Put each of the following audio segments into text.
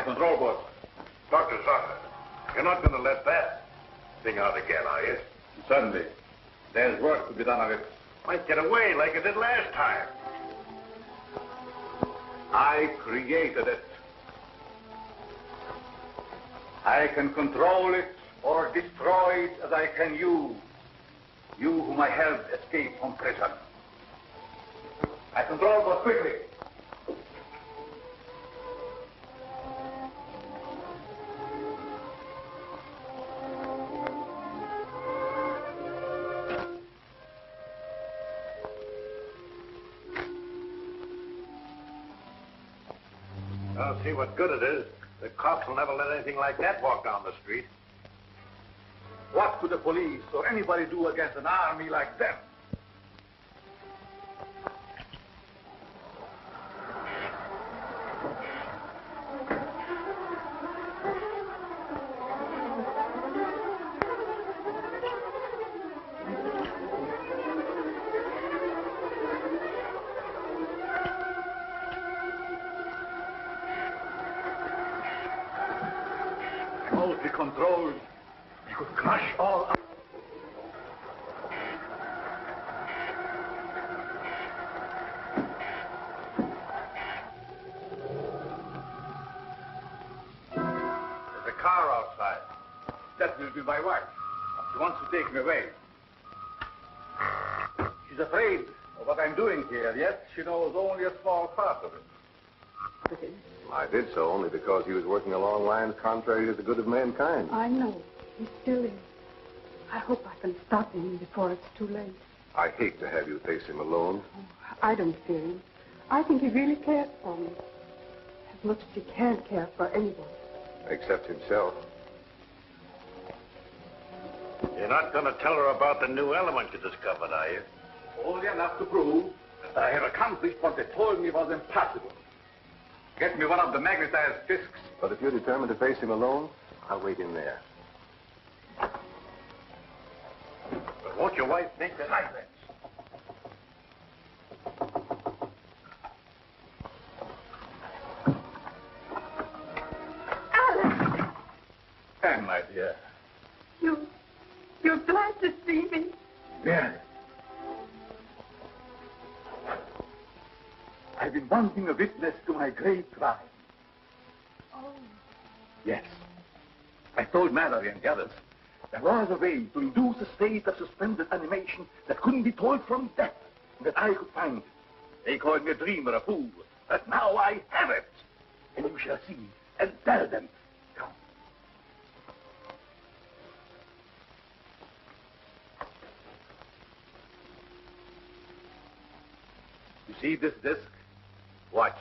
Control board. Dr. Zucker, you're not going to let that thing out again, are you? Certainly. There's work to be done of it. Might get away like it did last time. I created it. I can control it or destroy it as I can you. You whom I helped escape from prison. I control board quickly. I'll see what good it is. The cops will never let anything like that walk down the street. What could the police or anybody do against an army like them? Remotely controlled, they could crush all up. There's a car outside. That will be my wife. She wants to take me away. She's afraid of what I'm doing here, yet she knows only a small part of it. I did so only because he was working along lines contrary to the good of mankind. I know. He still is. I hope I can stop him before it's too late. I hate to have you face him alone. Oh, I don't fear him. I think he really cares for me. As much as he can care for anyone. Except himself. You're not going to tell her about the new element you discovered, are you? Only enough to prove that I have accomplished what they told me was impossible. Get me one of the magnetized discs. But if you're determined to face him alone, I'll wait in there. But won't your wife think that? Silence. Alice! Anne, my dear. You're glad to see me? Yes. I've been wanting a witness to my great crime. Oh. Yes. I told Mallory and the others there was a way to induce a state of suspended animation that couldn't be told from death, and that I could find it. They called me a dreamer, a fool, but now I have it. And you shall see and tell them. Come. You see this disc? Watch.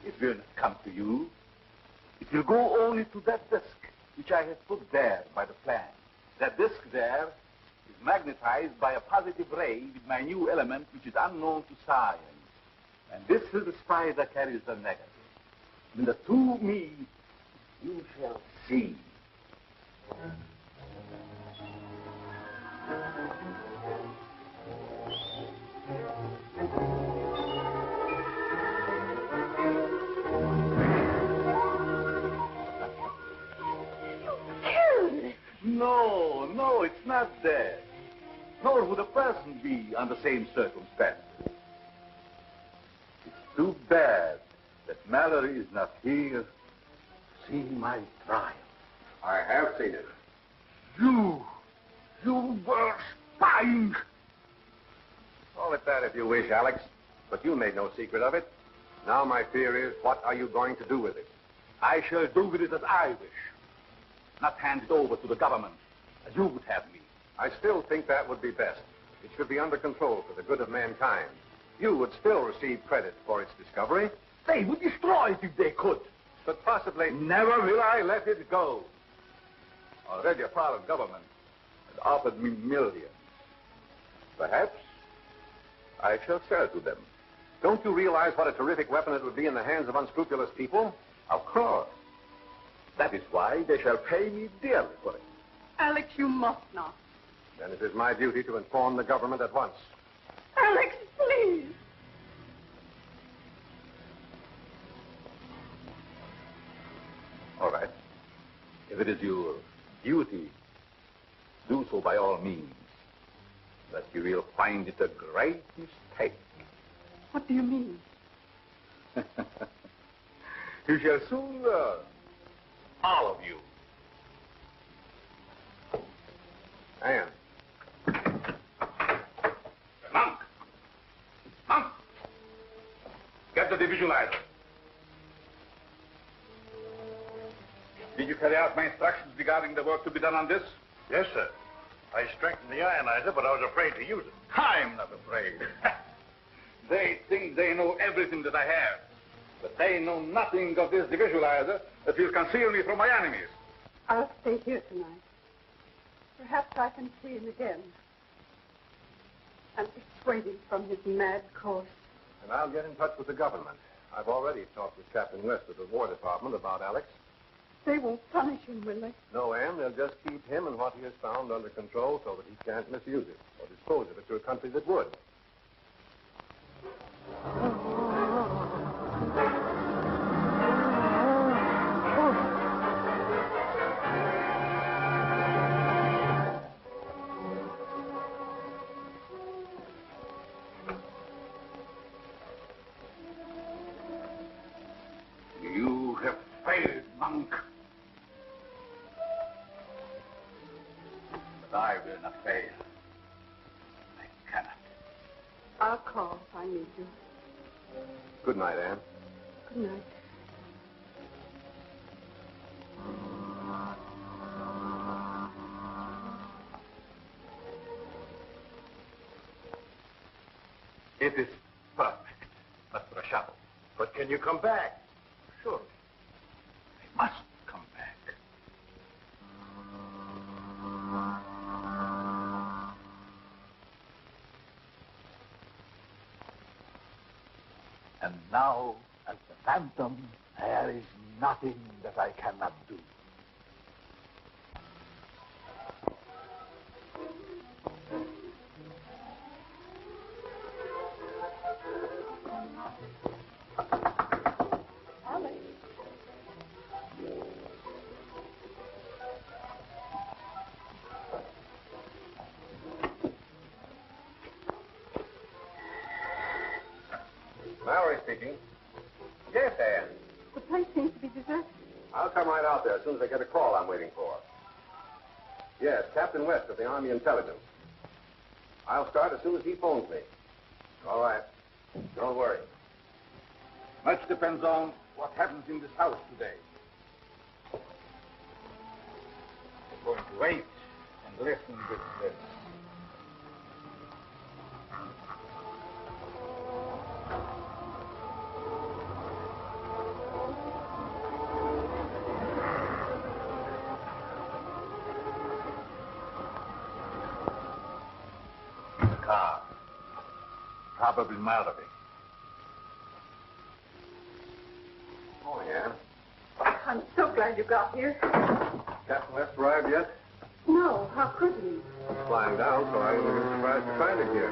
It will not come to you. It will go only to that disc, which I have put there by the plan. That disc there is magnetized by a positive ray with my new element, which is unknown to science. And this is the spy that carries the negative. In the two me, you shall see. No, it's not dead. Nor would a person be under the same circumstances. It's too bad that Mallory is not here to see my trial. I have seen it. You were spying. Call it that if you wish, Alex. But you made no secret of it. Now my fear is, what are you going to do with it? I shall do with it as I wish. Not hand it over to the government, as you would have me. I still think that would be best. It should be under control for the good of mankind. You would still receive credit for its discovery. They would destroy it if they could. But possibly... Never will I let it go. Already a proud of government has offered me millions. Perhaps I shall sell to them. Don't you realize what a terrific weapon it would be in the hands of unscrupulous people? Of course. That is why they shall pay me dearly for it. Alex, you must not. Then it is my duty to inform the government at once. Alex, please. All right. If it is your duty, do so by all means. But you will find it a great mistake. What do you mean? You shall soon learn. All of you. Anne. Monk! Get the visualizer. Did you carry out my instructions regarding the work to be done on this? Yes, sir. I strengthened the ionizer, but I was afraid to use it. I'm not afraid. They think they know everything that I have. But they know nothing of this visualizer that will conceal me from my enemies. I'll stay here tonight. Perhaps I can see him again. And persuade him from his mad course. And I'll get in touch with the government. I've already talked with Captain West of the War Department about Alex. They won't punish him, will they? No, Anne, they'll just keep him and what he has found under control so that he can't misuse it or dispose of it to a country that would. You have failed, Monk. But I will not fail. I cannot. I'll call if I need you. Good night, Anne. Good night. It is perfect, Mr. Shuttle. But can you come back? Surely. I must come back. And now, as the Phantom, there is nothing that I cannot do. Alex. Mallory speaking. Yes, Anne. The place seems to be deserted. I'll come right out there as soon as I get a call I'm waiting for. Yes, Captain West of the Army Intelligence. I'll start as soon as he phones me. All right. Don't worry. Much depends on what happens in this house today. I'm going to wait and listen with this. The car. Probably Mallory. glad you got here. Captain West arrived yet? No, how could he? He's flying down, so I wouldn't be surprised to find him here.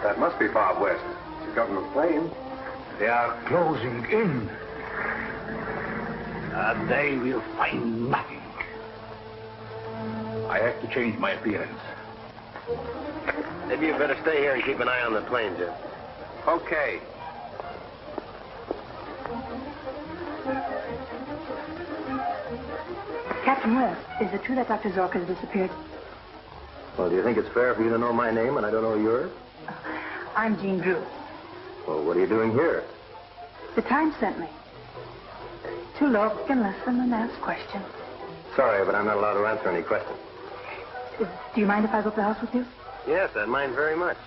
That must be Bob West. It's a government plane. They are closing in. They will find nothing. I have to change my appearance. Maybe you better stay here and keep an eye on the plane, Jim. Okay. Captain West, is it true that Dr. Zorka has disappeared? Well, do you think it's fair for you to know my name and I don't know yours? I'm Jean Drew. Well, what are you doing here? The Times sent me to look and listen and ask questions. Sorry, but I'm not allowed to answer any questions. Do you mind if I go up the house with you? Yes, I'd mind very much.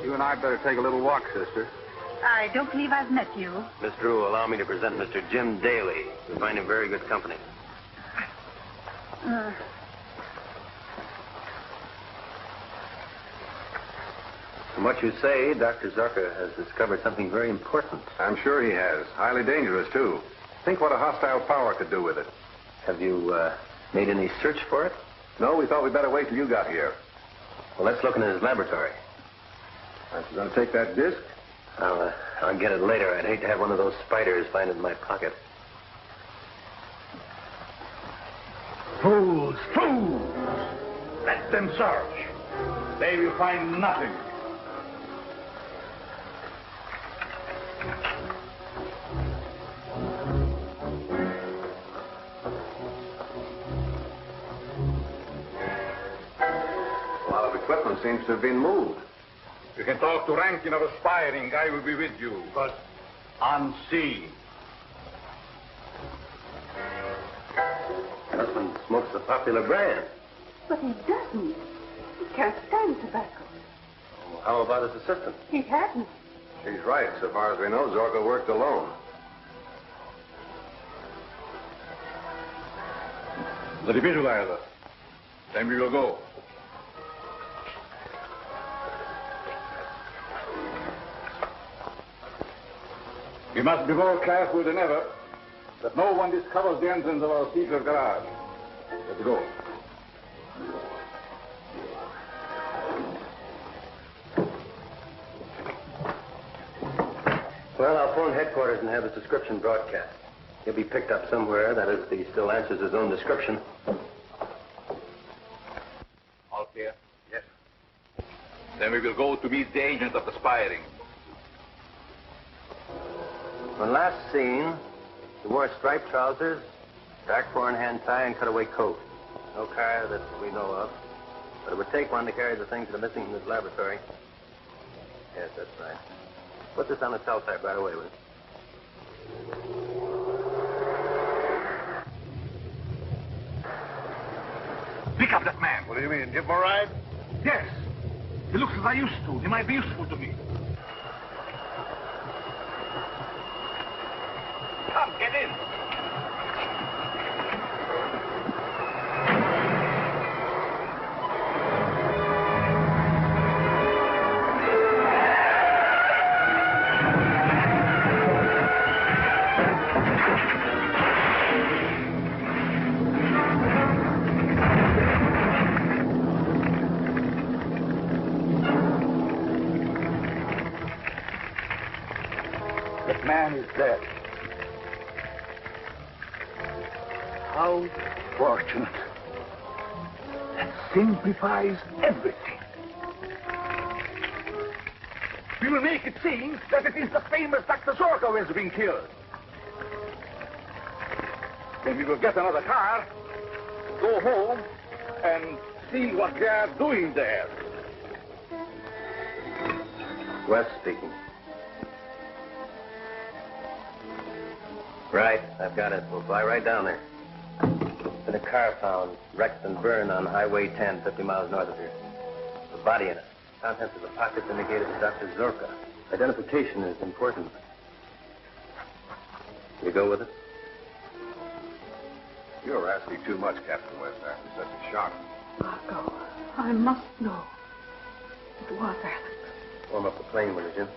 You and I better take a little walk, sister. I don't believe I've met you. Miss Drew, allow me to present Mr. Jim Daly. You'll find him very good company. From what you say, Dr. Zorka has discovered something very important. I'm sure he has. Highly dangerous, too. Think what a hostile power could do with it. Have you made any search for it? No, we thought we'd better wait till you got here. Well, let's look in his laboratory. Aren't you going to take that disc? I'll get it later. I'd hate to have one of those spiders find it in my pocket. Fools, fools! Let them search. They will find nothing. A lot of equipment seems to have been moved. You can talk to Rankin of Aspiring. I will be with you, but unseen. Husband smokes the popular brand. But he doesn't. He can't stand tobacco. Well, how about his assistant? He hadn't. She's right. So far as we know, Zorka worked alone. The visualizer. Then we will go. We must be more careful than ever that no one discovers the entrance of our secret garage. Let's go. Well, I'll phone headquarters and have his description broadcast. He'll be picked up somewhere. That is, if he still answers his own description. All clear? Yes. Then we will go to meet the agent of Aspiring. When last seen, he wore striped trousers, dark four-in-hand tie, and cutaway coat. No car that we know of. But it would take one to carry the things that are missing from his laboratory. Yes, that's right. Put this on the cell type right away with it. Pick up that man. What do you mean? Give him a ride? Yes. He looks as I used to. He might be useful to me. Come, get in. That man is dead. How fortunate. That simplifies everything. We will make it seem that it is the famous Dr. Zorka who has been killed. Then we will get another car, go home, and see what they are doing there. West speaking. Right, I've got it. We'll fly right down there. Been a car found, wrecked and burned on Highway 10, 50 miles north of here. The body in it. Contents of the pockets indicated to Dr. Zorka. Identification is important. You go with it? You're asking too much, Captain West, after such a shock. Marco, I must know. It was Alex. Warm up the plane with you, Jim.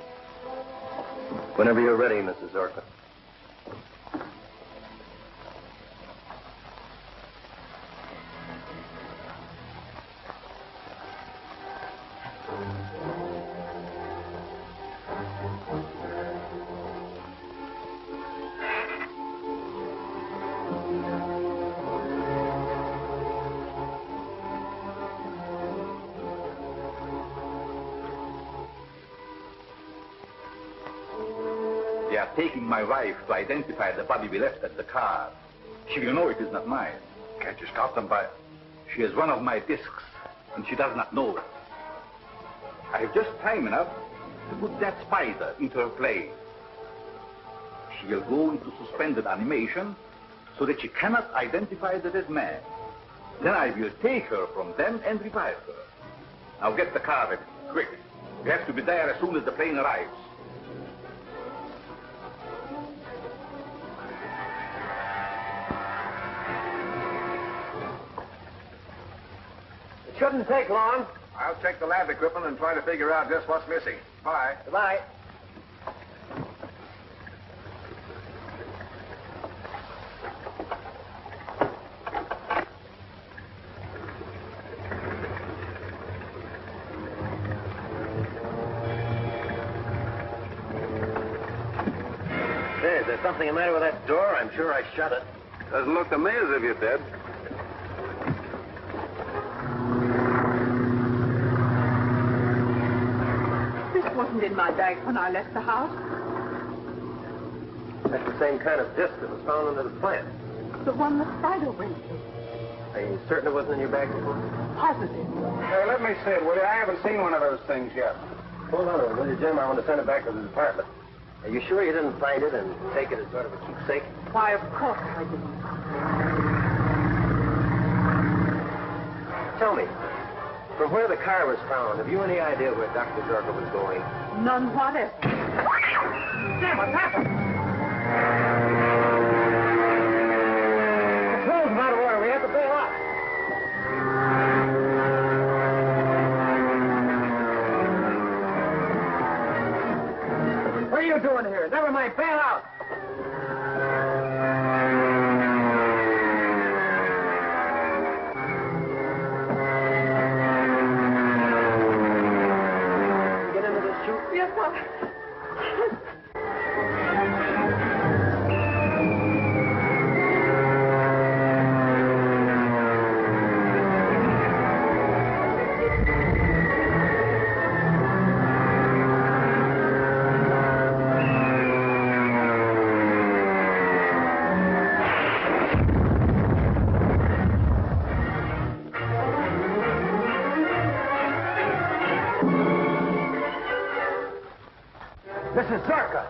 Whenever you're ready, Mrs. Zorka. They are taking my wife to identify the body we left at the car. She will know it is not mine. Can't you stop them by... She is one of my discs, and she does not know it. I have just time enough to put that spider into her place. She will go into suspended animation so that she cannot identify the dead man. Then I will take her from them and revive her. Now get the car ready, quick. We have to be there as soon as the plane arrives. Shouldn't take long. I'll check the lab equipment and try to figure out just what's missing. Bye. Goodbye. Say, is there something the matter with that door? I'm sure I shut it. Doesn't look to me as if you did. Wasn't in my bag when I left the house. That's the same kind of disc that was found under the plant. The one the spider went to. Are you certain it wasn't in your bag before? Positive. Hey, let me see it, will you? I haven't seen one of those things yet. Hold on a minute, will you, Jim? I want to send it back to the department. Are you sure you didn't find it and take it as sort of a keepsake? Why, of course I didn't. Tell me, from where the car was found, have you any idea where Dr. Zorka was going? None whatever. Jim, what's happened? The crew's out of order. We have to bail out. What are you doing here? Never mind, bail out. Yes, well... Mrs. Zorka!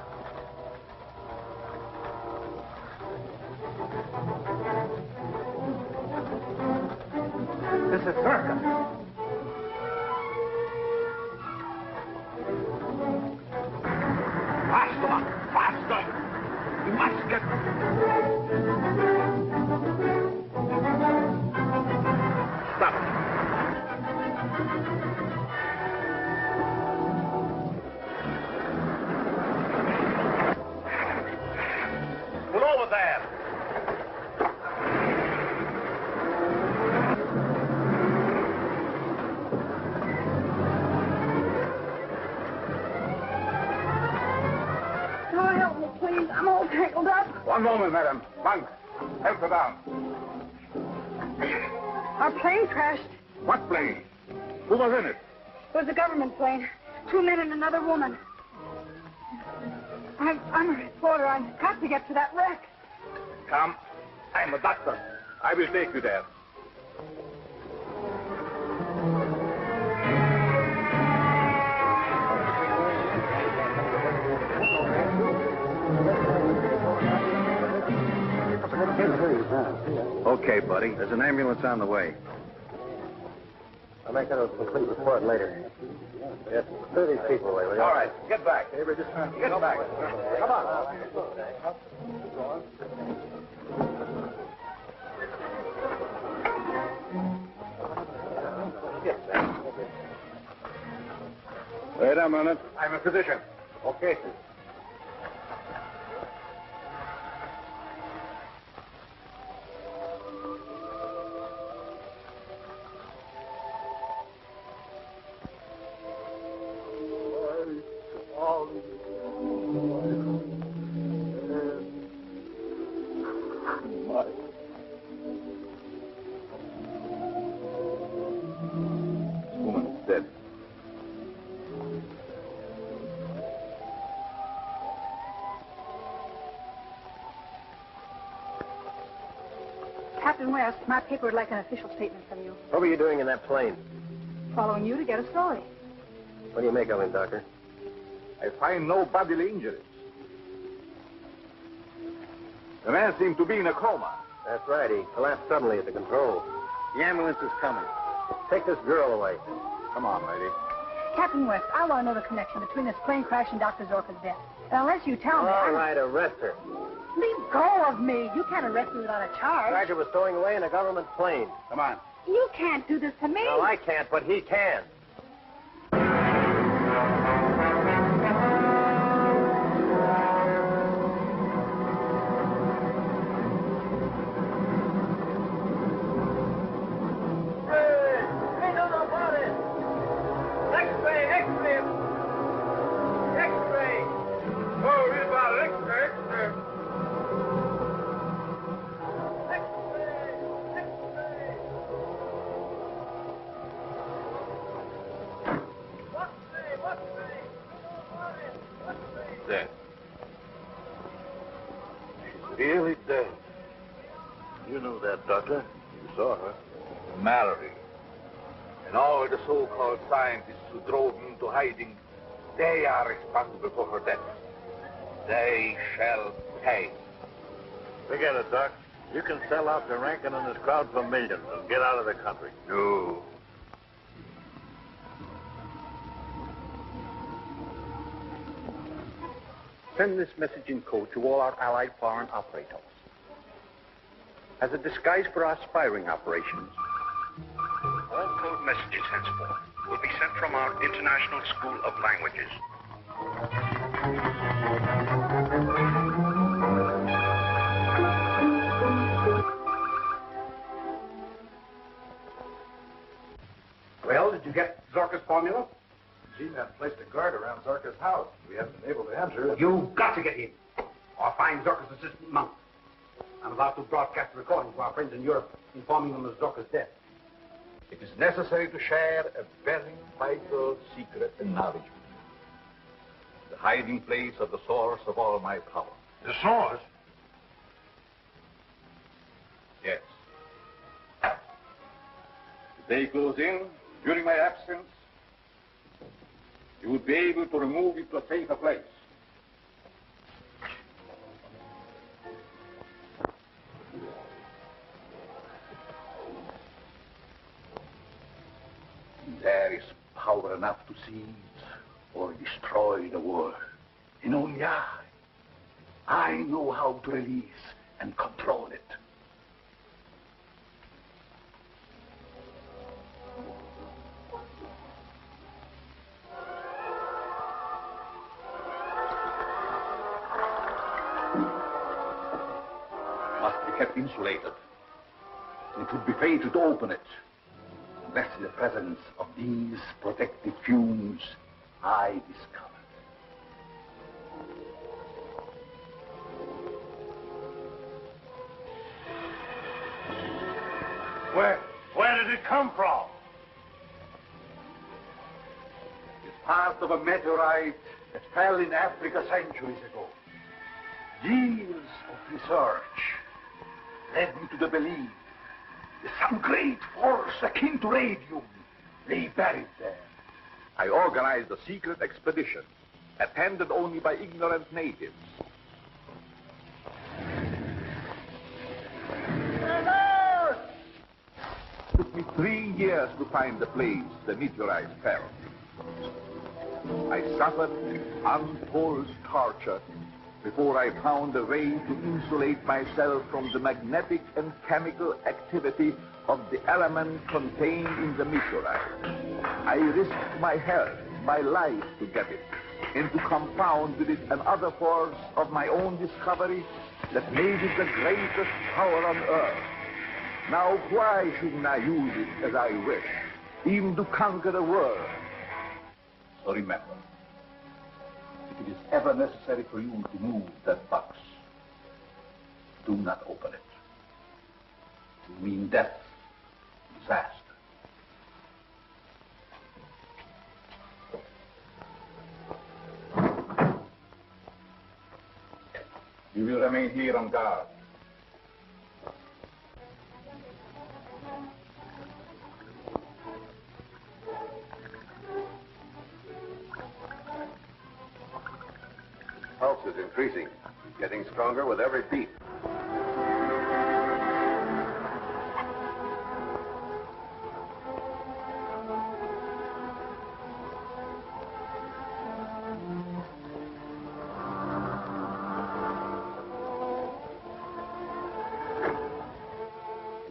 Mrs. Zorka! Faster, faster! We must get... Stop. Pull over there. Oh, help me, please. I'm all tangled up. One moment, madam. Monk, help her down. Our plane crashed. What plane? Who was in it? It was a government plane. 2 men and another woman. I'm a reporter. I've got to get to that wreck. Come. I'm a doctor. I will take you there. Okay, buddy. There's an ambulance on the way. I'll make a complete report later. Yes, 30 people away. All right, get back. Get back. Come on. Wait a minute. I'm a physician. Okay. Captain West, my paper would like an official statement from you. What were you doing in that plane? Following you to get a story. What do you make of him, Doctor? I find no bodily injuries. The man seemed to be in a coma. That's right. He collapsed suddenly at the controls. The ambulance is coming. Take this girl away. Come on, lady. Captain West, I want to know the connection between this plane crash and Dr. Zorka's death. And unless you tell me... All right, arrest her. Leave go of me. You can't arrest me without a charge. Roger was stowing away in a government plane. Come on. You can't do this to me. No, I can't, but he can. Dead. She's really dead. You knew that, Doctor. You saw her. Mallory. And all the so-called scientists who drove me into hiding, they are responsible for her death. They shall pay. Forget it, Doc. You can sell out to Rankin and his crowd for millions and get out of the country. No. Send this message in code to all our allied foreign operators. As a disguise for our spying operations, all code messages henceforth will be sent from our International School of Languages. Well, did you get Zorka's formula? G-Men placed a guard around Zorka's house. We haven't been able to enter it. You've got to get in, or find Zorka's assistant monk. I'm about to broadcast a recording to our friends in Europe, informing them of Zorka's death. It is necessary to share a very vital secret and knowledge with you. The hiding place of the source of all my power. The source? Yes. The day goes in, during my absence, you will be able to remove it to a safer place. There is power enough to seize or destroy the world. And only I know how to release and control it. Must be kept insulated. It would be fatal to open it unless in the presence of these protective fumes I discovered. Where did it come from? It's part of a meteorite that fell in Africa centuries ago. Years of research led me to the belief that some great force akin to radium lay buried there. I organized a secret expedition, attended only by ignorant natives. It took me 3 years to find the place the meteorite fell. I suffered untold torture before I found a way to insulate myself from the magnetic and chemical activity of the element contained in the meteorite. I risked my health, my life to get it, and to compound with it another force of my own discovery that made it the greatest power on earth. Now, why shouldn't I use it as I wish, even to conquer the world? So remember, if it is ever necessary for you to move that box, do not open it. It will mean death, disaster. You will remain here on guard. pulse is increasing. Getting stronger with every beat.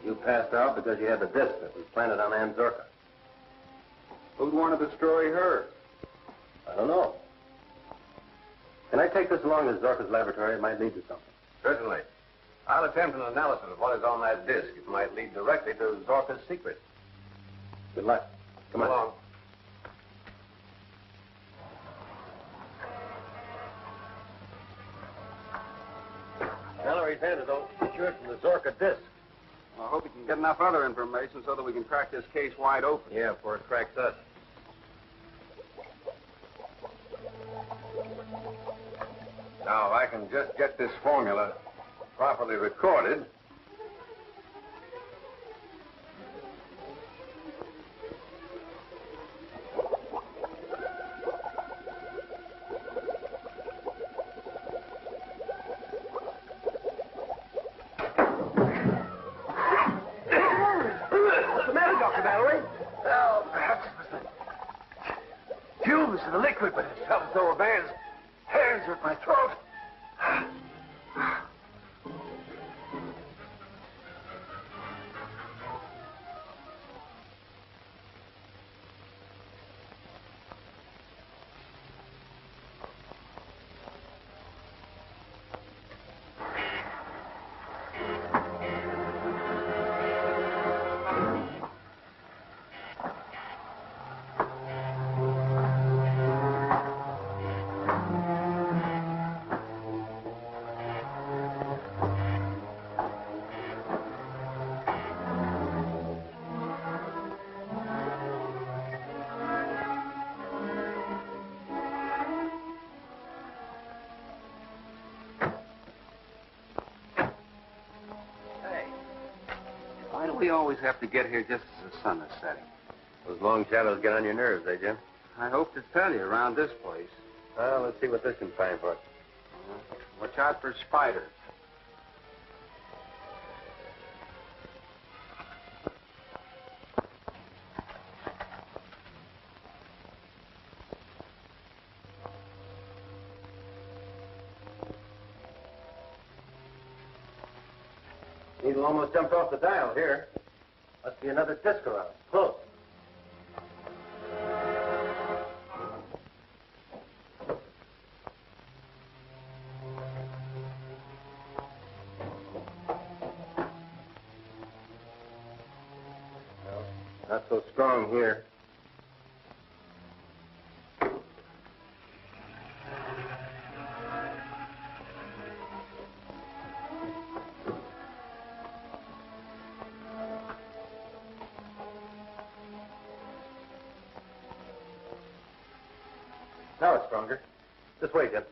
You passed out because you had the disc that was planted on Aunt Zorka. Who'd want to destroy her? I don't know. Can I take this along to Zorka's laboratory? It might lead to something. Certainly. I'll attempt an analysis of what is on that disc. It might lead directly to Zorka's secret. Good luck. Come on. Along. Mallory's antidote secured from the Zorka disc. I hope we can get enough other information so that we can crack this case wide open. Yeah, before it cracks us. Now, if I can just get this formula properly recorded. What's the matter, Dr. Mallory? Well, perhaps it was the fumes of the liquid, but it felt as though a man's hands were at my throat. Why do we always have to get here just as the sun is setting? Those long shadows get on your nerves, eh, Jim? I hope to tell you around this place. Well, let's see what this can find for us. Watch out for spiders. Needle almost jumped off the dial here. Must be another disc around. Close. Well, not so strong here. Now it's stronger. This way, Jim.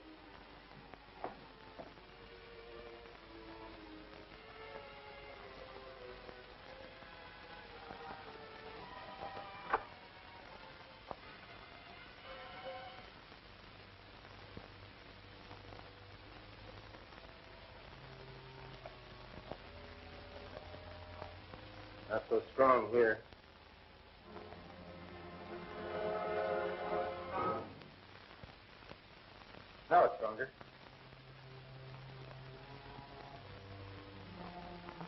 Not so strong here. Now it's stronger.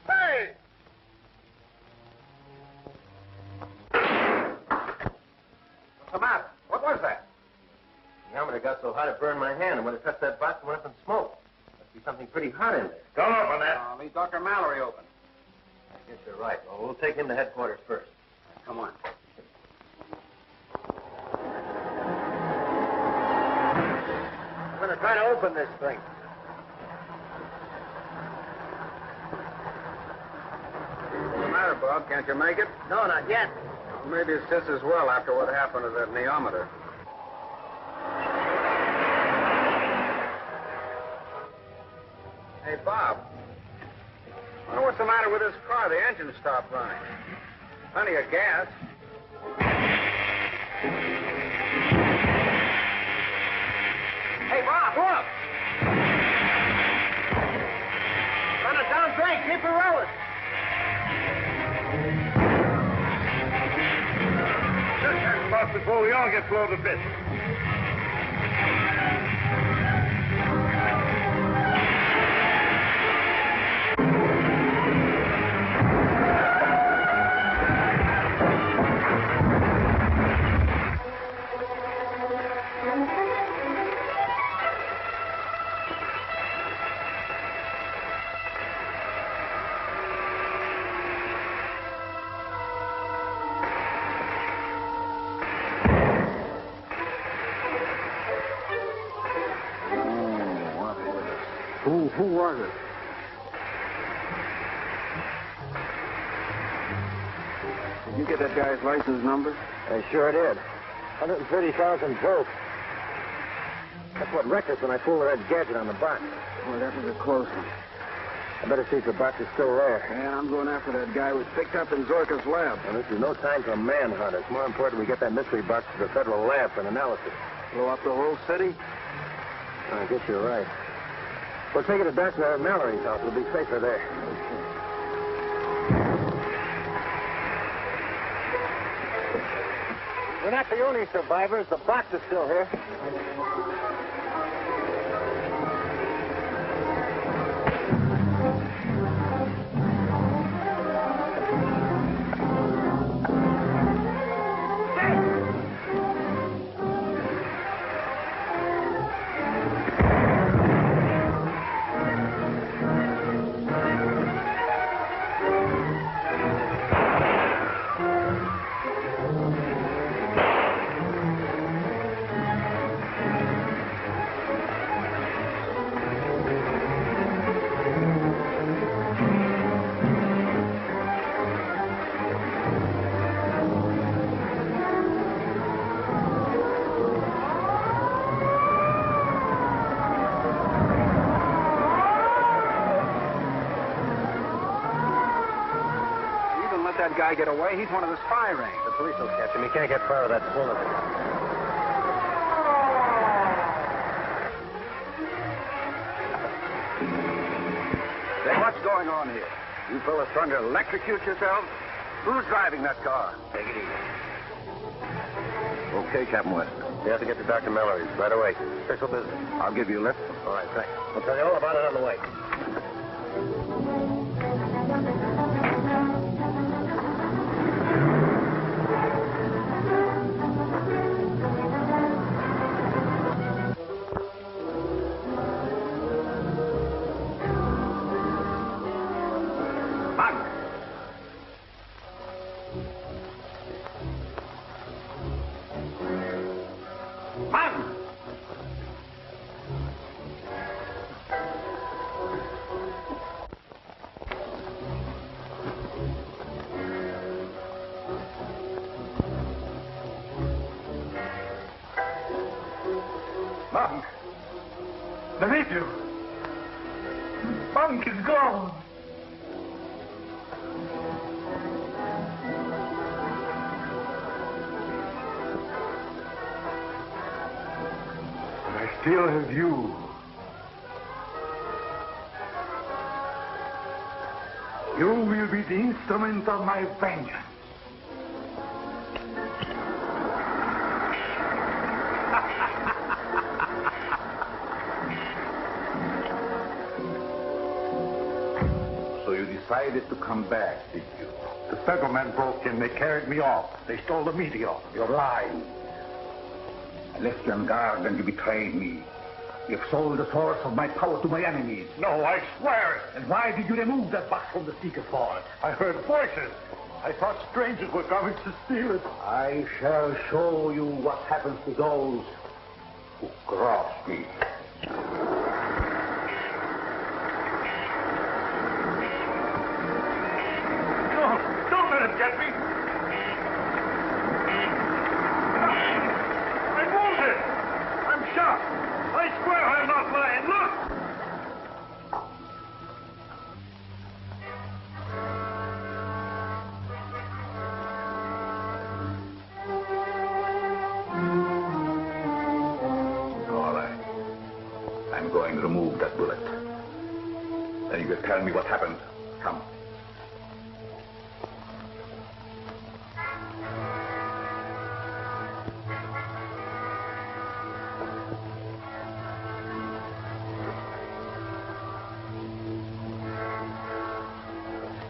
Hey! What's the matter? What was that? The thermometer got so hot it burned my hand, and when it touched that box, it went up in smoke. Must be something pretty hot in there. Don't open that. Leave Dr. Mallory open. I guess you're right. Well, we'll take him to headquarters first. Come on. I'm going to try to open this thing. What's the matter, Bob? Can't you make it? No, not yet. Maybe it's just as well after what happened to that neometer. Hey, Bob. I wonder what's the matter with this car. The engine stopped running. Plenty of gas. Hey, Bob, look! Relic. Just that spot before we all get blown to bits. Who was it? Did you get that guy's license number? I sure did. 130,000 volts. That's what wrecked us when I pulled the red gadget on the box. Well, that was a close one. I better see if the box is still there. And I'm going after that guy who was picked up in Zorka's lab. Well, this is no time for a manhunt. It's more important we get that mystery box to the federal lab for an analysis. Blow up the whole city? I guess you're right. We'll take it to Dr. Mallory's house. We'll be safer there. We're not the only survivors. The box is still here. That guy get away. He's one of the spy rings. The police will catch him. He can't get far of that bullet. Say, what's going on here? You fellas trying to electrocute yourselves? Who's driving that car? Take it easy. Okay, Captain West. We have to get to Dr. Mallory's right away. Official business. I'll give you a lift. All right, thanks. I'll tell you all about it on the way. Monk! The native! Monk is gone! I still have you. You will be the instrument of my vengeance. So you decided to come back, did you? The federal men broke in. They carried me off. They stole the meteor. You're lying. I left you on guard and you betrayed me. You've sold the source of my power to my enemies. No, I swear it. And why did you remove that box from the seeker's vault? I heard voices. I thought strangers were coming to steal it. I shall show you what happens to those who cross me. No, don't let him get me. I'm wounded. I'm shot. I swear I'm not lying. Look. All right. I'm going to remove that bullet. Then you will tell me what happened Come.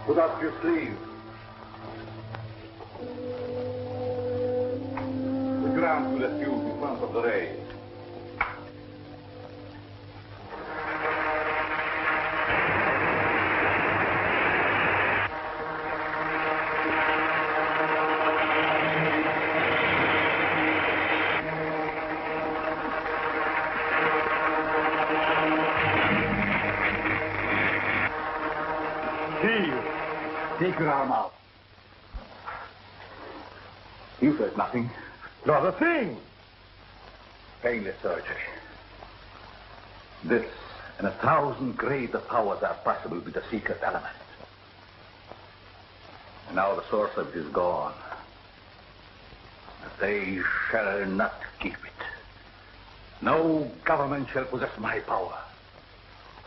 Put up your sleeve. The ground will refuse in front of the rail. Take your arm out. You said nothing. Not a thing. Painless surgery. This and 1,000 greater powers are possible with the secret element. And now the source of it is gone. But they shall not keep it. No government shall possess my power.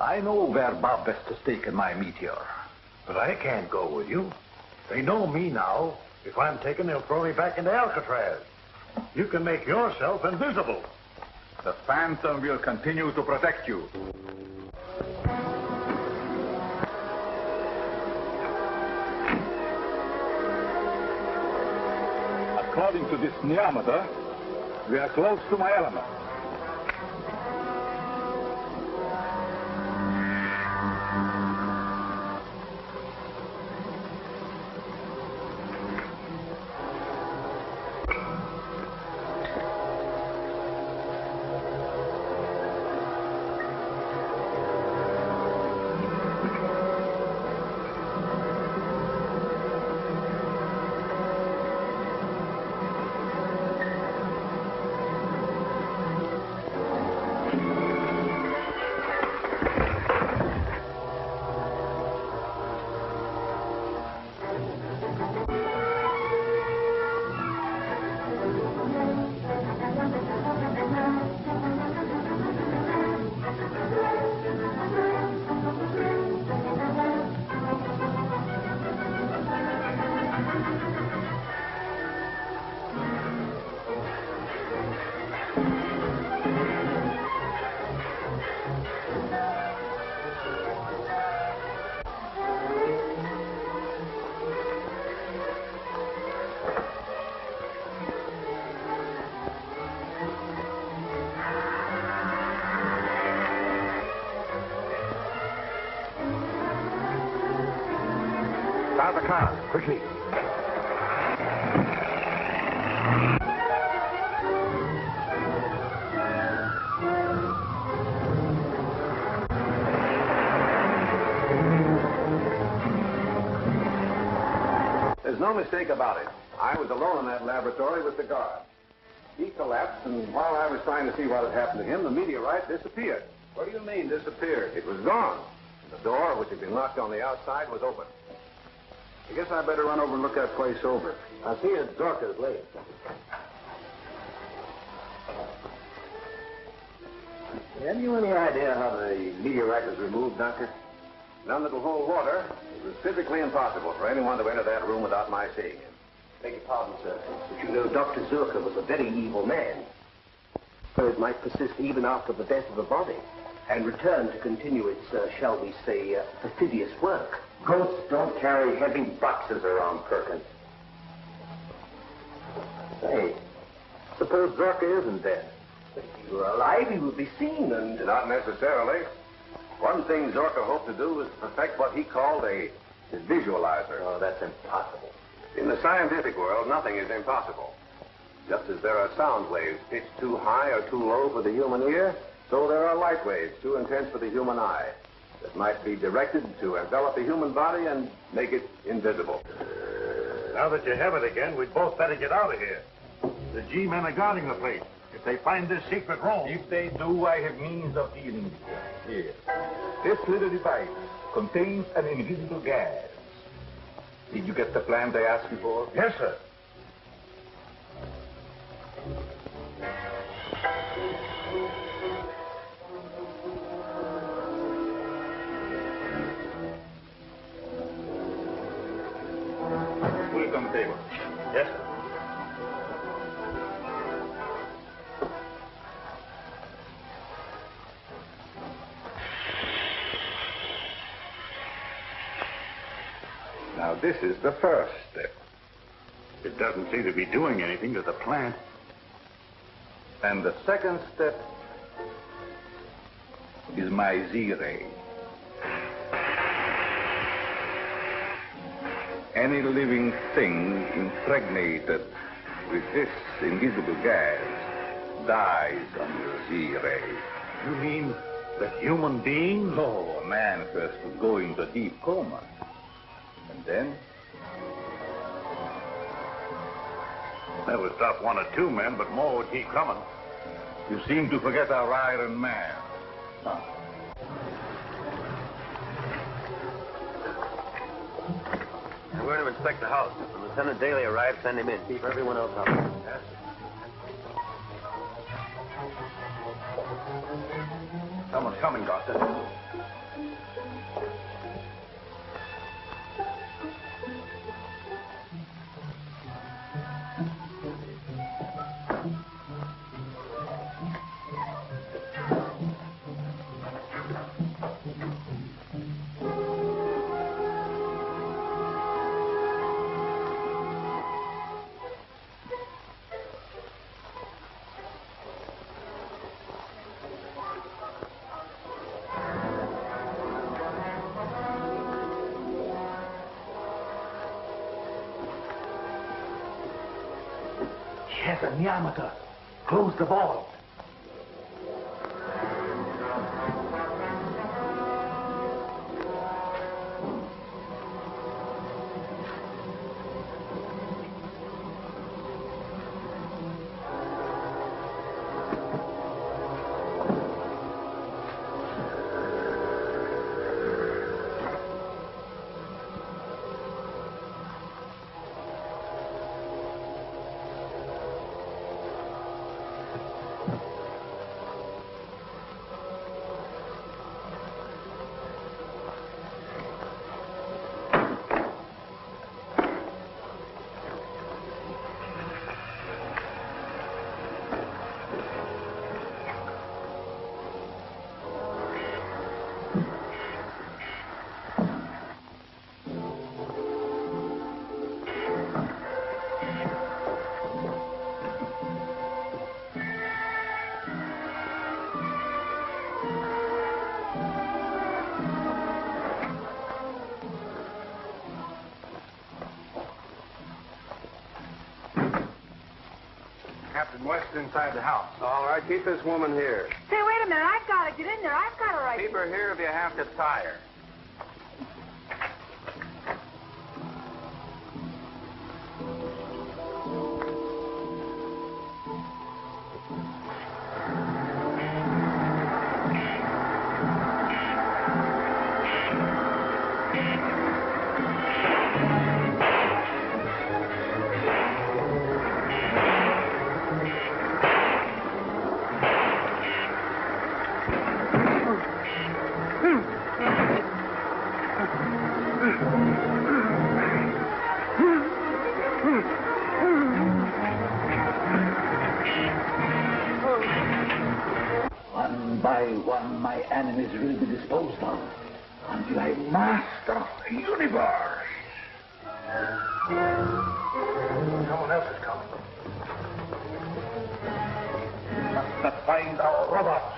I know where Bob West has taken my meteor. But I can't go with you. They know me now. If I'm taken, they'll throw me back into Alcatraz. You can make yourself invisible. The Phantom will continue to protect you. According to this neometer, we are close to my element. Start the car, quickly. There's no mistake about it. I was alone in that laboratory with the guard. He collapsed, and while I was trying to see what had happened to him, the meteorite disappeared. What do you mean, disappeared? It was gone. The door, which had been locked on the outside, was open. I guess I better run over and look that place over. I'll see you at Zorka's later. Have you any idea how the meteorite was removed, Doctor? None that will hold water. It was physically impossible for anyone to enter that room without my seeing him. Beg your pardon, sir, but you know Dr. Zorka was a very evil man. So it might persist even after the death of the body and return to continue its, shall we say, perfidious work. Ghosts don't carry heavy boxes around, Perkins. Say, suppose Zorka isn't dead. If he were alive, he would be seen and... Not necessarily. One thing Zorka hoped to do was to perfect what he called a visualizer. Oh, that's impossible. In the scientific world, nothing is impossible. Just as there are sound waves pitched too high or too low for the human ear, so there are light waves too intense for the human eye that might be directed to envelop the human body and make it invisible. Now that you have it again, we'd both better get out of here. The G-men are guarding the place. If they find this secret room... If they do, I have means of dealing with them. Here. This little device contains an invisible gas. Did you get the plant I asked you for? Yes, sir. the table. Yes, sir. Now, this is the first step. It doesn't seem to be doing anything to the plant. And the second step is my Z-ray. Any living thing impregnated with this invisible gas dies under Z-ray. You mean the human beings? No, a man first would go into a deep coma. And then? That would stop one or two men, but more would keep coming. You seem to forget our Iron Man. I'm going to inspect the house. When Lieutenant Daly arrives, send him in. Keep everyone else out. Yes. Someone's coming, Doctor. Yes, a diameter. Close the vault. Captain West inside the house. All right, keep this woman here. Say, wait a minute. I've got to get in there. I've got a right. Keep her here if you have to tie her. One by one, my enemies will be disposed of until I master the universe. Someone else is coming. Must find our robots.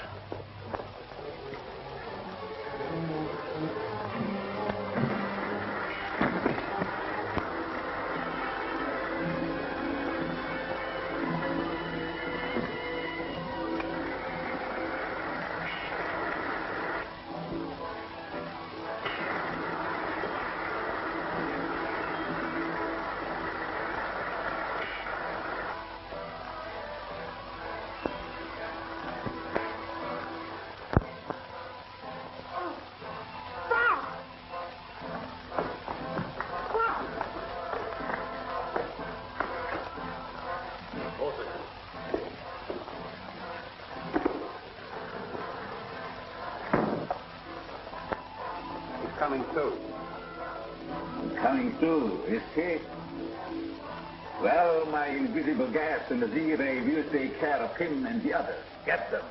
Coming too. Coming through, is he? Well, my invisible gas and the Z-ray will take care of him and the others. Get them.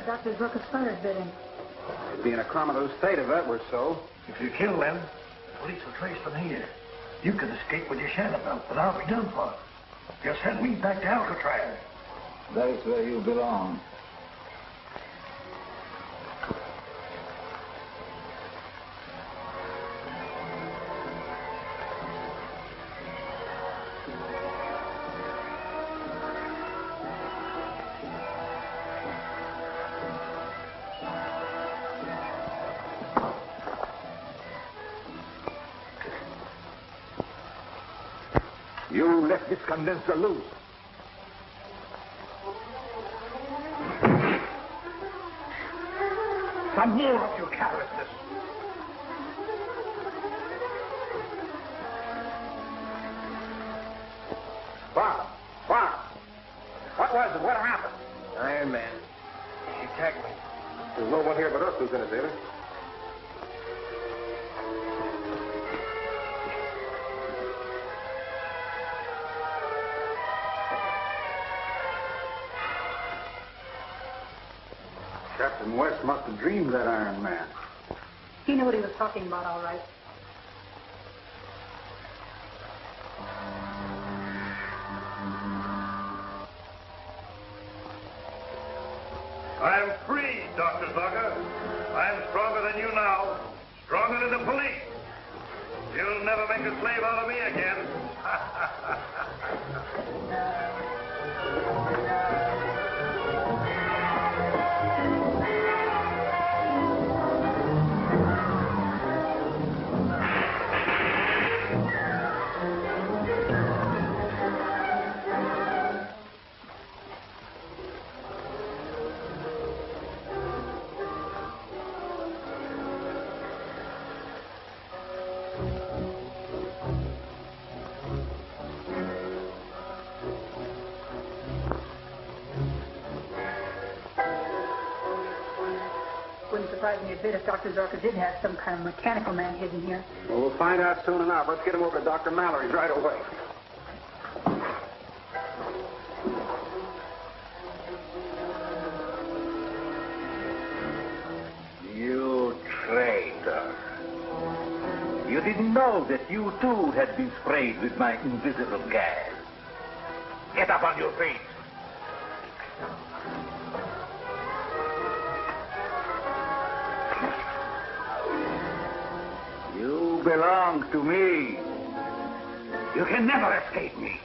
Dr. Zurka's fire bit him. He'd be in a comatose state if that were so. If you kill them, the police will trace them here. You can escape with your shadow belt, but I'll be done for. Just send me back to Alcatraz. That's where you belong. You let this condenser loose. Some more of your carelessness. Bob! What was it? What happened? Iron Man. He attacked me. There's no one here but us, Lieutenant Davis. Captain West must have dreamed that Iron Man. He knew what he was talking about, all right. I'm free, Dr. Zucker. I'm stronger than you now. Stronger than the police. You'll never make a slave out of me again. Wouldn't surprise me a bit if Dr. Zorka did have some kind of mechanical man hidden here. Well, we'll find out soon enough. Let's get him over to Dr. Mallory's right away. You traitor. You didn't know that you too had been sprayed with my invisible gas. Get up on your feet. You belong to me. You can never escape me.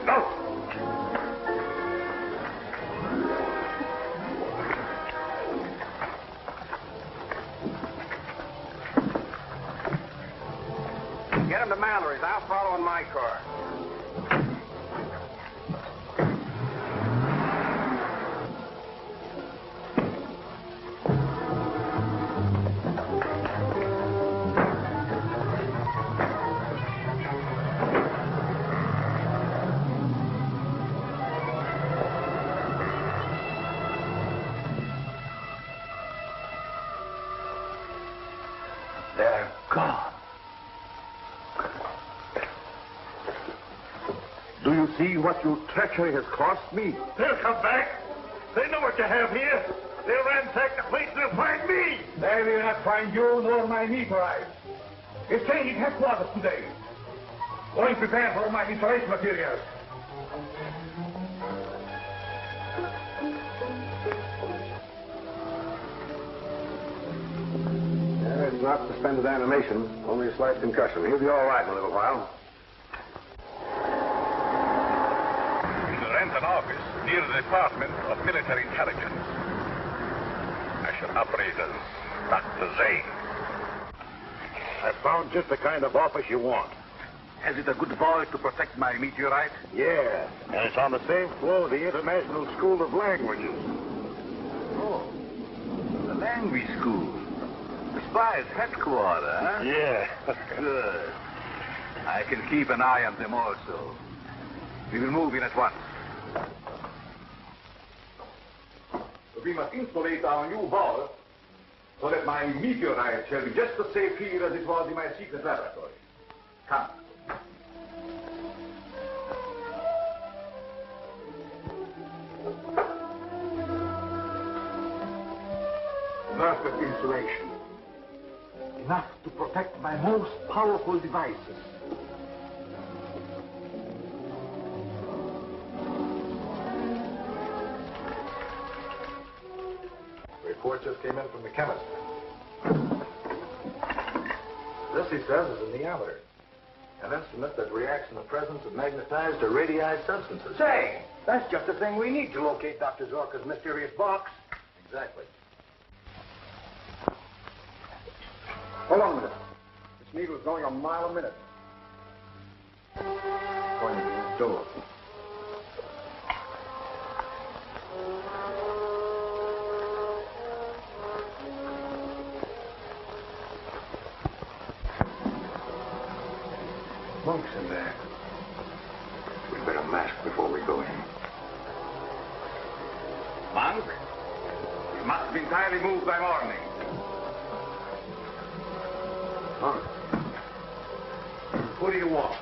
Go! Get him to Mallory's. I'll follow in my car. They're gone. Do you see what your treachery has cost me? They'll come back. They know what you have here. They'll ransack the place and they'll find me. They will not find you nor my meteorite. It's changing headquarters today. Going prepared for my installation materials. He's not suspended animation, only a slight concussion. He'll be all right in a little while. We shall rent an office near the Department of Military Intelligence. I shall operate as Dr. Zane. I found just the kind of office you want. Has it a good vault to protect my meteorite? Yeah, and it's on the same floor of the International School of Languages. Oh, the language school. The spy's headquarters, huh? Yeah. Good. I can keep an eye on them also. We will move in at once. We must insulate our new vault so that my meteorite shall be just as safe here as it was in my secret laboratory. Come. Perfect insulation. Enough to protect my most powerful devices. Report just came in from the chemist. This, he says, is a neometer. An instrument that reacts in the presence of magnetized or radii substances. Say, that's just the thing we need to locate Dr. Zorka's mysterious box. Exactly. Hold on a minute. This needle is going a mile a minute. Going to the door. Monk's in there. We'd better mask before we go in. Monk, you must be entirely moved by morning. Monk. Who do you want?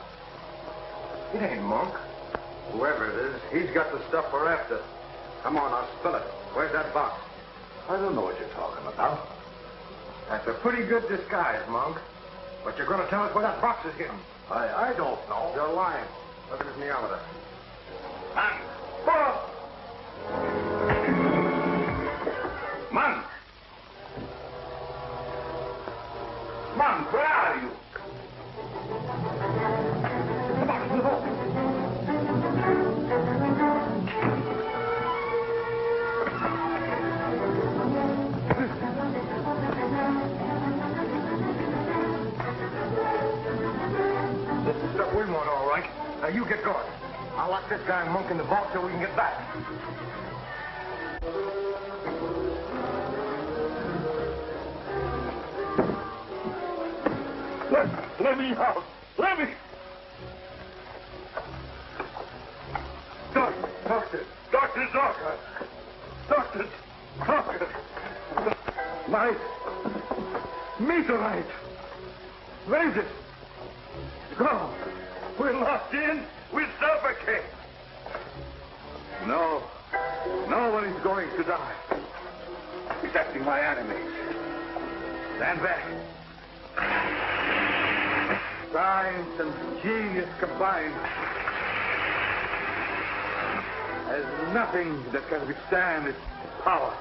It ain't Monk. Whoever it is, he's got the stuff we're after. Come on, I'll spill it. Where's that box? I don't know what you're talking about. That's a pretty good disguise, Monk. But you're going to tell us where that box is hidden. I don't know. You're lying. Look at his neometer. Monk! Whoa! Monk! Monk, where are you? Come on, no. This is stuff we want, all right. Now you get going. I'll lock this guy and Monk in the vault till we can get back. Let me out. Let me. Doctor Zorka. Doctor Zorka. My meteorite. Where is it? Go. We're locked in. We'll suffocate. No. No one is going to die. Excepting my enemies. Stand back. Science and genius combined. There's nothing that can withstand its power.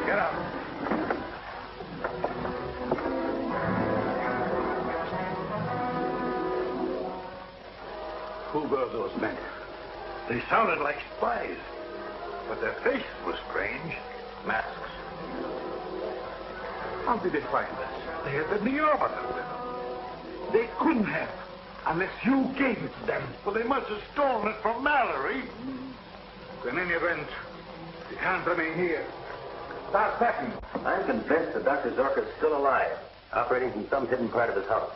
Get up. Who were those men? They sounded like spies, but their faces were strange. Masks. How did they find us? They had the neometer with them. They couldn't have, unless you gave it to them. Well, they must have stolen it from Mallory. In any event, we can't remain here. Start packing. I'm convinced that Dr. Zorka is still alive, operating from some hidden part of his house.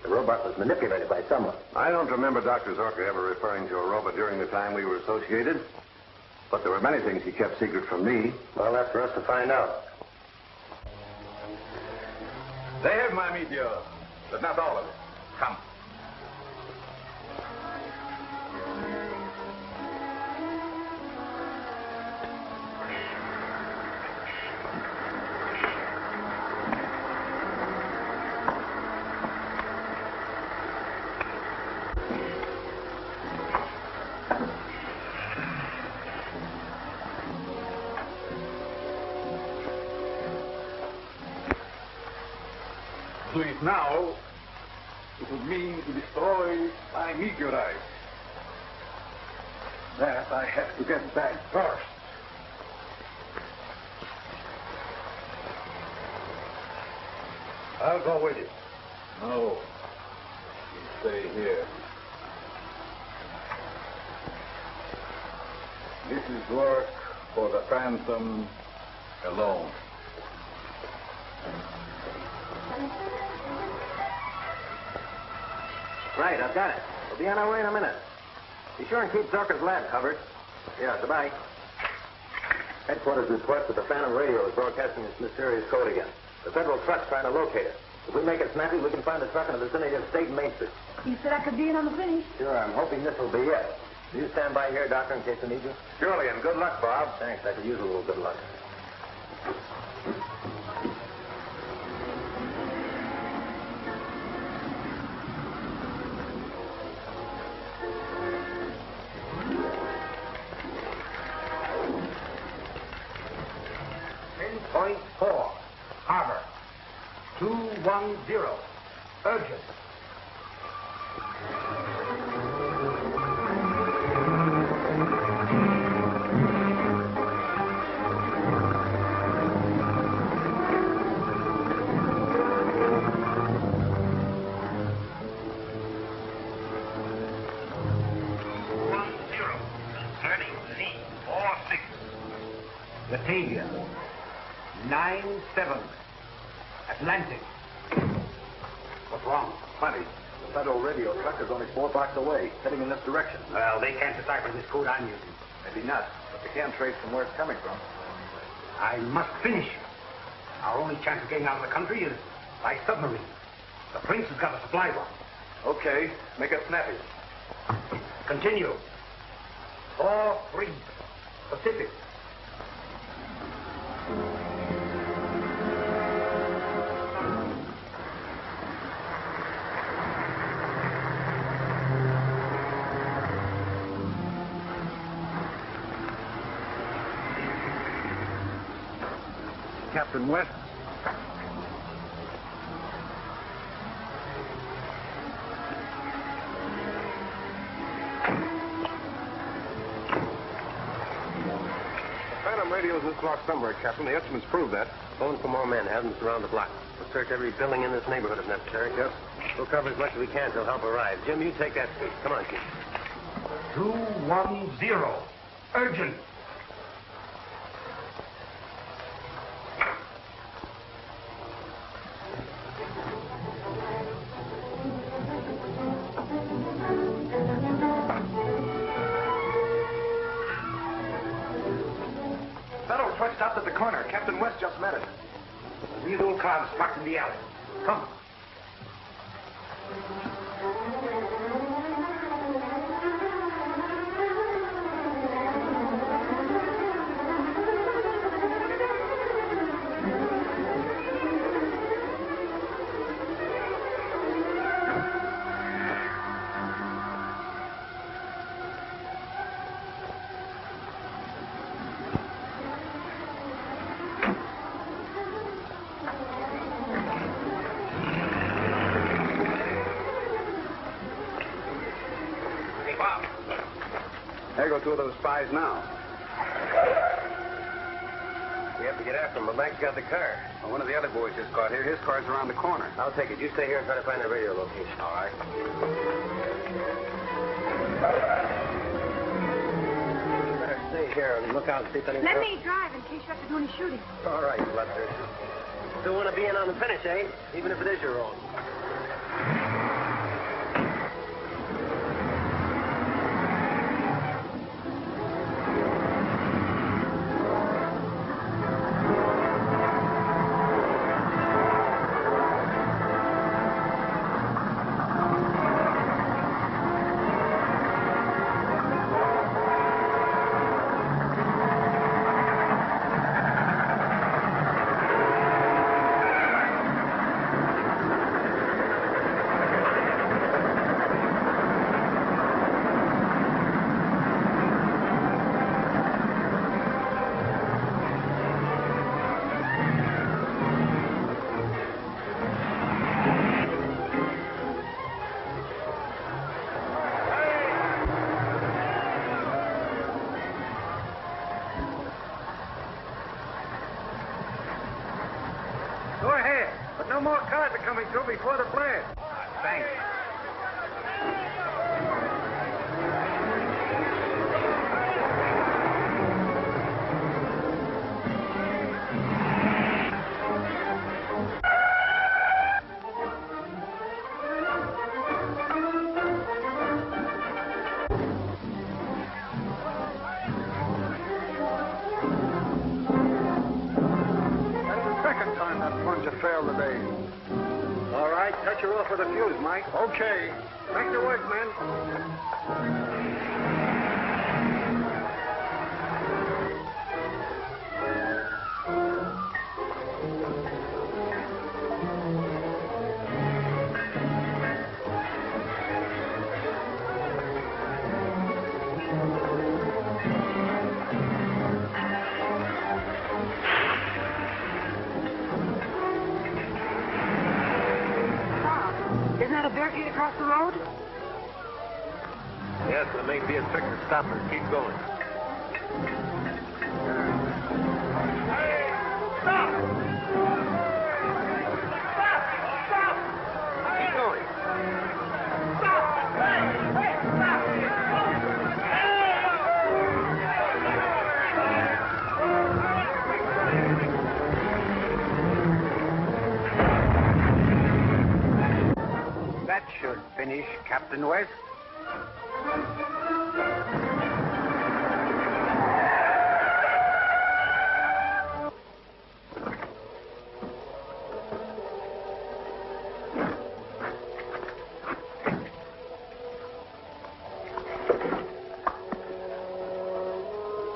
The robot was manipulated by someone. I don't remember Dr. Zorka ever referring to a robot during the time we were associated. But there were many things he kept secret from me. Well, that's for us to find out. They have my meteor, but not all of it. Come. do it now, it would mean to destroy my meteorite. That I have to get back first. I'll go with you. No. You stay here. This is work for the Phantom alone. Right, I've got it. We'll be on our way in a minute. Be sure and keep Zucker's lab covered. Yeah, goodbye. Headquarters report that the Phantom radio is broadcasting its mysterious code again. The federal truck's trying to locate it. If we make it snappy, we can find the truck in the vicinity of State and Main Street. You said I could be in on the finish. Sure, I'm hoping this will be it. Will you stand by here, Doctor, in case we need you? Surely, and good luck, Bob. Thanks. I could use a little good luck. Point 4. Harbor. 210. Urgent. Batavia. 9-7. Atlantic. What's wrong? Plenty. The federal radio truck is only 4 blocks away, heading in this direction. Well, they can't decipher this code I'm using. Maybe not, but they can trace from where it's coming from. I must finish. Our only chance of getting out of the country is by submarine. The Prince has got a supply one. Okay, make it snappy. Continue. 4-3. Pacific. Captain West. Phantom radio's in this block somewhere, Captain. The instruments prove that. Phone for more men. Have them surround the block. We'll search every building in this neighborhood if necessary. Yes. We'll cover as much as we can till help arrives. Jim, you take that street. Come on, Chief. 210. Urgent. Federal truck stopped at the corner. Captain West just met it. These old cars parked in the alley. Come. There go 2 of those spies now. We have to get after him. Blank's got the car. Well, one of the other boys just got here. His car's around the corner. I'll take it. You stay here and try to find the radio location. All right. You better stay here and look out and see if anything Let else. me drive in case you have to do any shooting. All right, Bluster. Still want to be in on the finish, eh? Even if it is your own. Go ahead. But no more cars are coming through before the blast. Thanks. Failed today. All right, touch her off with a fuse, Mike. Okay. Back to work, men. Isn't that a barricade across the road? Yes, but it may be a trick to stop her. Keep going. Hey, stop! Stop! Stop! Keep going. Stop! Hey! Hey! Stop! That should finish, Captain West.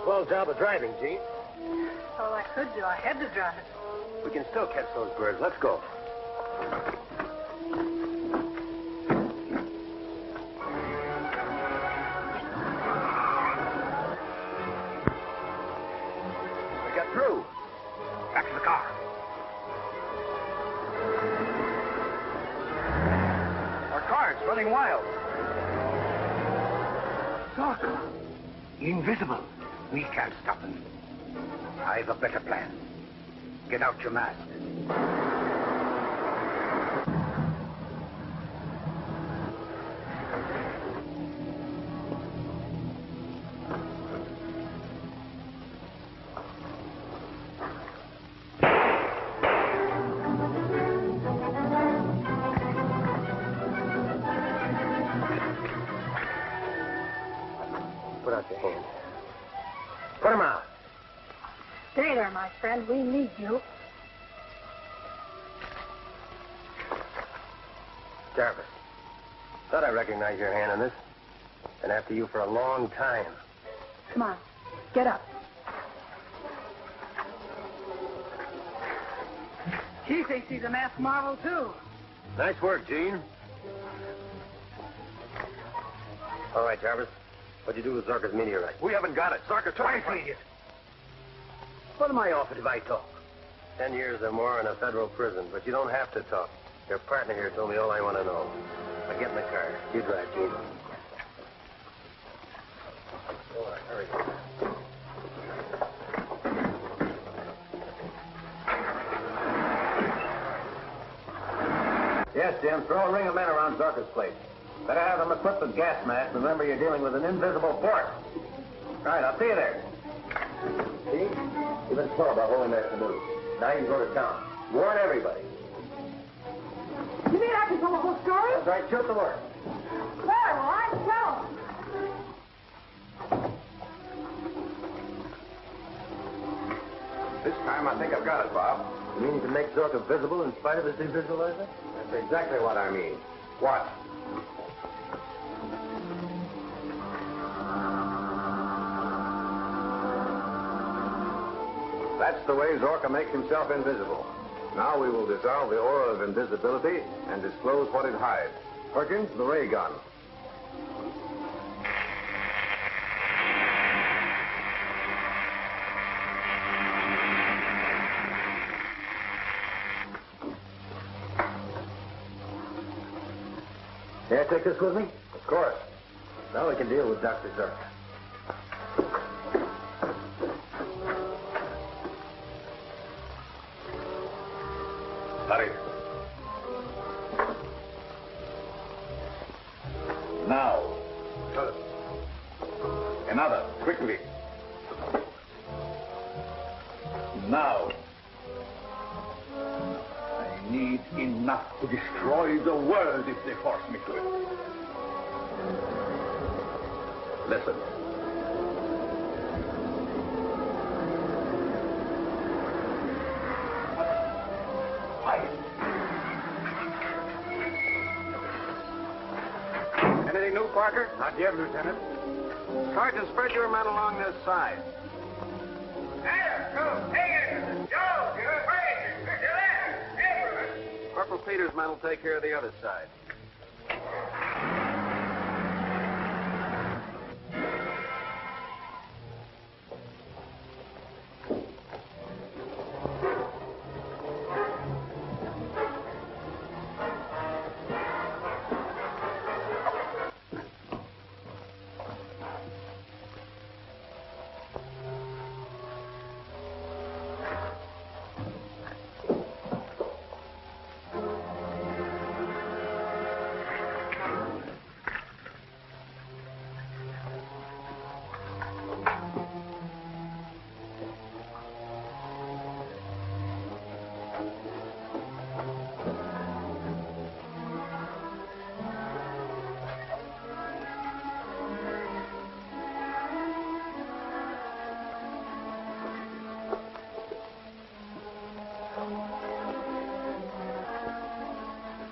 Swell job of driving, Gene. All I could do. I had to drive. We can still catch those birds. Let's go. We got through. Back to the car. Our car's running wild. Zorka. Invisible. We can't stop him. I've a better plan. Get out your mask. Put out your hand. Put him out. Stay there, my friend. We need you. Jarvis. Thought I recognized your hand in this. Been after you for a long time. Come on. Get up. She thinks he's a masked marvel, too. Nice work, Gene. All right, Jarvis. What'd you do with Zorka's meteorite? We haven't got it. Zarka took it. Idiot. What am I offered if I talk? 10 years or more in a federal prison, but you don't have to talk. Your partner here told me all I want to know. Now get in the car. You drive, Gene. Go on, hurry. Yes, Jim. Throw a ring of men around Zorka's place. Better have them equipped with gas masks. Remember, you're dealing with an invisible force. All right, I'll see you there. See? You've been slow about holding that canoe. Now you can go to town. Warn everybody. You mean I can tell the whole story? That's right. Shoot the word. Well, I tell. This time, I think I've got it, Bob. You mean to make Zorka visible in spite of his devisualizer? That's exactly what I mean. Watch. That's the way Zorka makes himself invisible. Now we will dissolve the aura of invisibility and disclose what it hides. Perkins, the ray gun. May I take this with me? Of course. Now we can deal with Dr. Zorka. Hurry. Now. Another, quickly. Now. I need enough to destroy the world if they force me to it. Listen. Anything new, Parker? Not yet, Lieutenant. Sergeant, spread your men along this side. Corporal Peters' men will take care of the other side.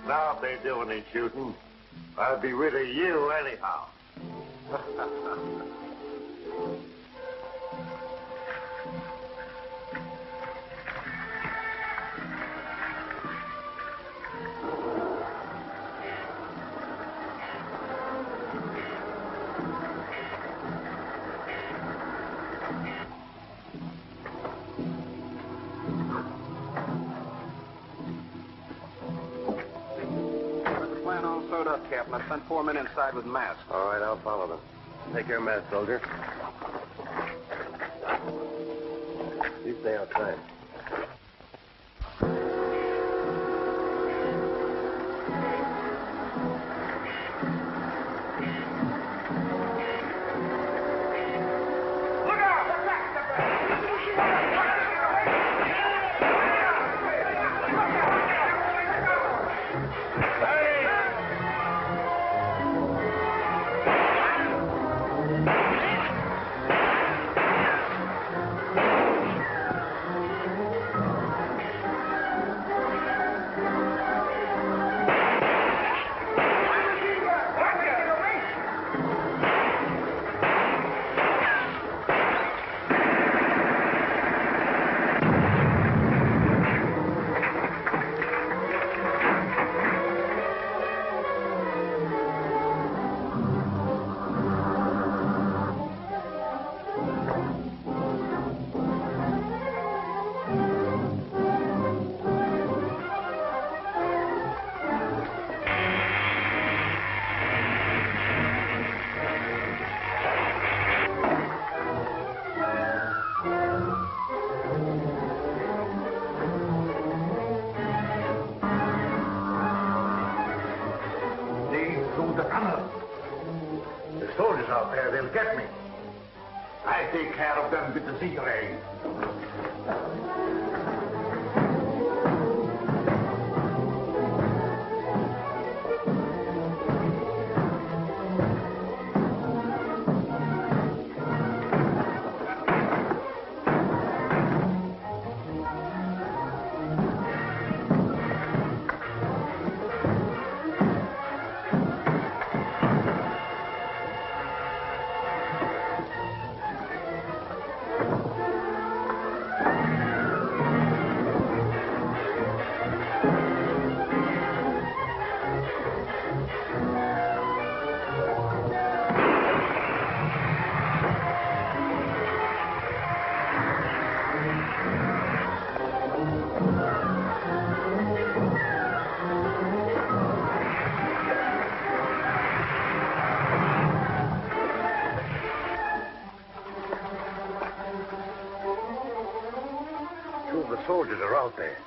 Now, if they do any shooting, I'll be rid of you anyhow. Captain. I sent 4 men inside with masks. All right, I'll follow them. Take your mask, soldier. You stay outside. Soldiers out there, they'll get me. I take care of them with the Z-ray. Soldiers are out there.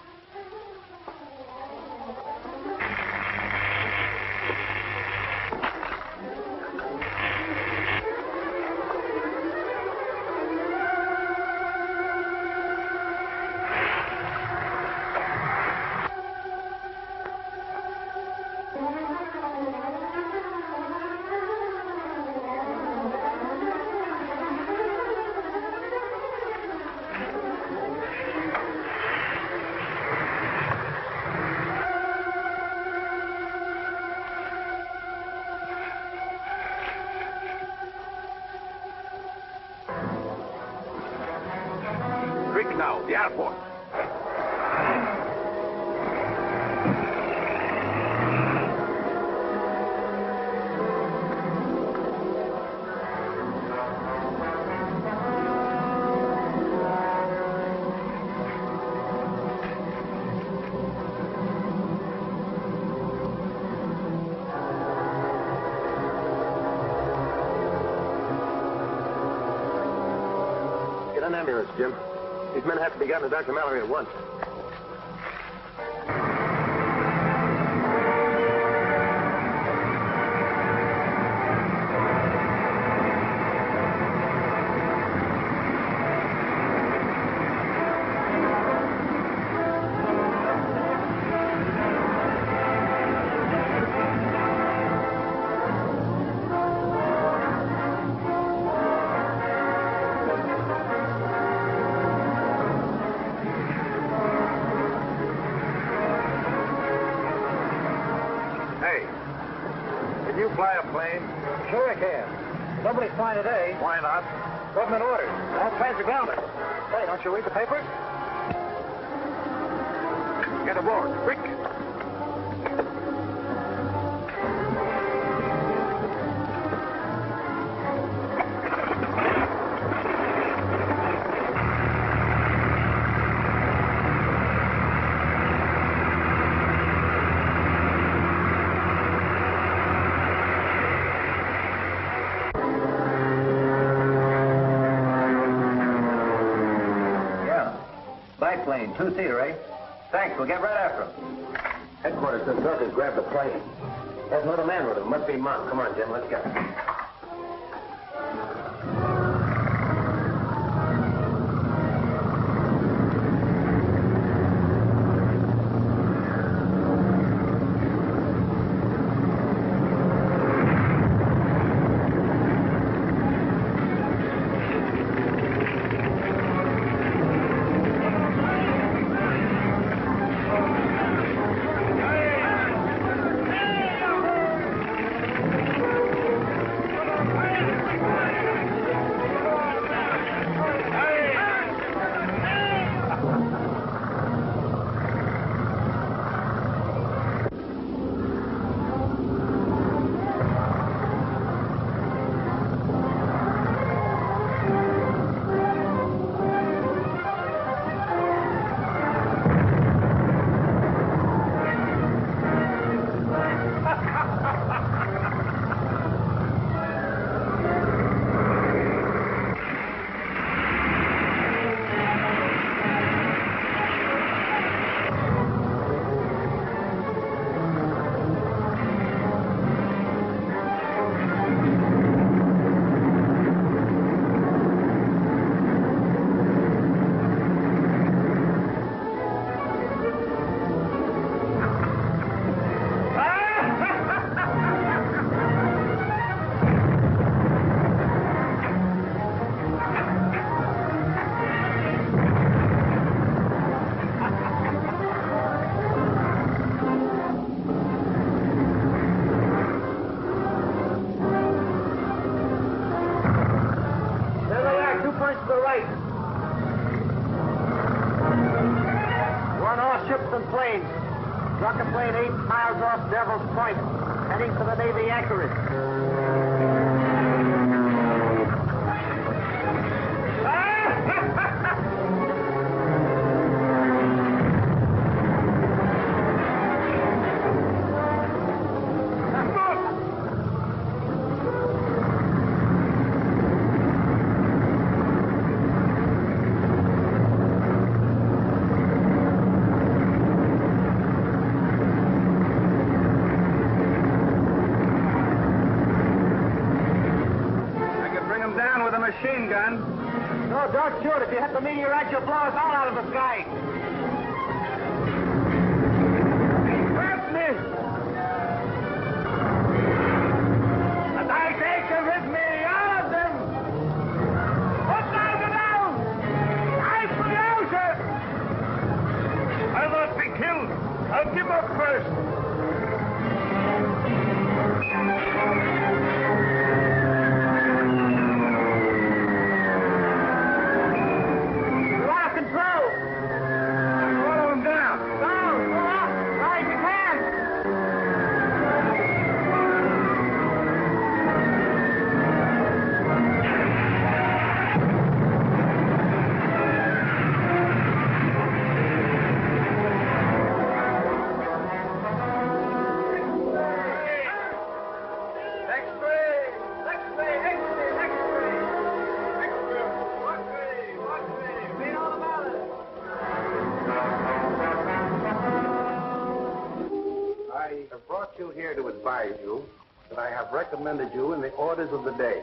the airport. Get an ambulance, Jim. These men have to be gotten to Dr. Mallory at once. Fly a plane? Sure I can. Nobody's flying today. Why not? Government orders. All planes are grounded. Hey, don't you read the papers? Get aboard, quick. Plane, two-seater, eh? Thanks, we'll get right after him. Headquarters says Zerka's grabbed the plane. There's another man with him. Must be Monk. Come on, Jim, let's go. Rocket plane 8 miles off Devil's Point, heading for the Navy anchorage. Machine gun. No, don't shoot. If you hit the meteorite, you'll blow us all out of the sky. Hurt me! And I take you with me, all of them! Put down! I pronounce it! I'll not be killed. I'll give up first. Control! you here to advise you that I have recommended you in the orders of the day,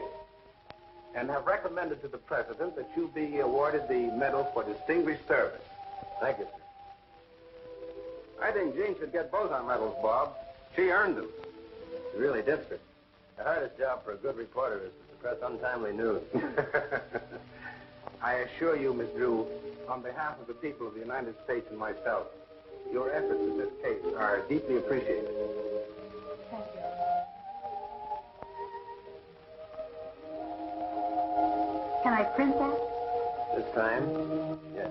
and have recommended to the President that you be awarded the Medal for Distinguished Service. Thank you, sir. I think Jean should get both our medals, Bob. She earned them. You really did, sir. The hardest job for a good reporter is to suppress untimely news. I assure you, Miss Drew, on behalf of the people of the United States and myself, your efforts in this case are deeply appreciated. Thank you. Can I print that? This time, yes.